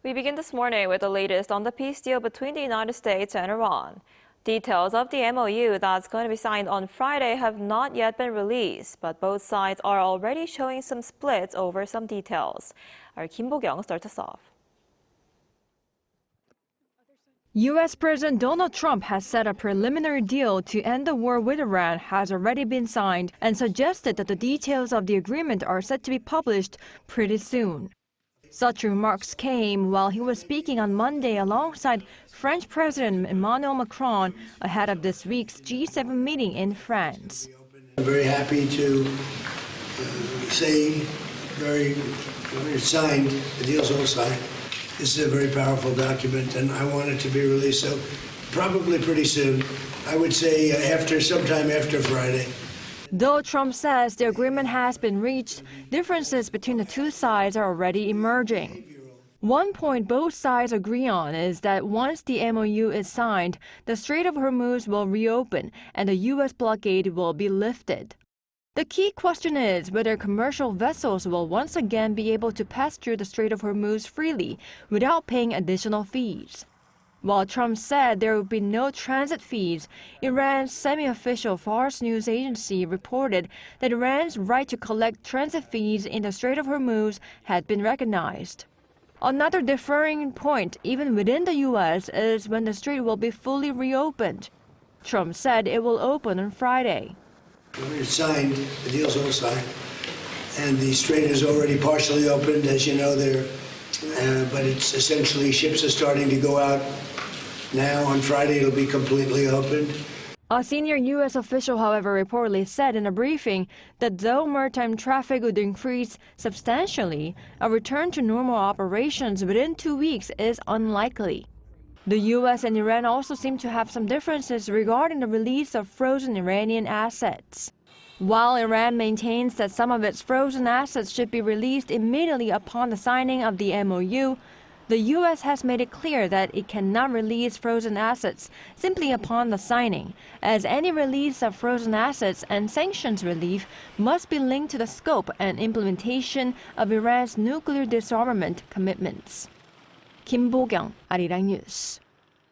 We begin this morning with the latest on the peace deal between the United States and Iran. Details of the MOU that's going to be signed on Friday have not yet been released, but both sides are already showing some splits over some details. Our Kim Bo-kyoung starts us off. U.S. President Donald Trump has said a preliminary deal to end the war with Iran has already been signed and suggested that the details of the agreement are set to be published pretty soon. Such remarks came while he was speaking on Monday alongside French President Emmanuel Macron ahead of this week's G7 meeting in France. I'm very happy to say it's signed, the deal's all signed. This is a very powerful document, and I want it to be released, so probably pretty soon. I would say sometime after Friday. Though Trump says the agreement has been reached, differences between the two sides are already emerging. One point both sides agree on is that once the MOU is signed, the Strait of Hormuz will reopen and the U.S. blockade will be lifted. The key question is whether commercial vessels will once again be able to pass through the Strait of Hormuz freely without paying additional fees. While Trump said there would be no transit fees, Iran's semi-official Fars news agency reported that Iran's right to collect transit fees in the Strait of Hormuz had been recognized. Another differing point, even within the U.S., is when the strait will be fully reopened. Trump said it will open on Friday. It's signed, the deal's all signed, and the strait is already partially opened, as you know, but it's essentially ships are starting to go out now. On Friday, it'll be completely opened. A senior U.S. official, however, reportedly said in a briefing that though maritime traffic would increase substantially, a return to normal operations within 2 weeks is unlikely. The U.S. and Iran also seem to have some differences regarding the release of frozen Iranian assets. While Iran maintains that some of its frozen assets should be released immediately upon the signing of the MOU, the U.S. has made it clear that it cannot release frozen assets simply upon the signing, as any release of frozen assets and sanctions relief must be linked to the scope and implementation of Iran's nuclear disarmament commitments. Kim Bo-kyoung, ArirangNews.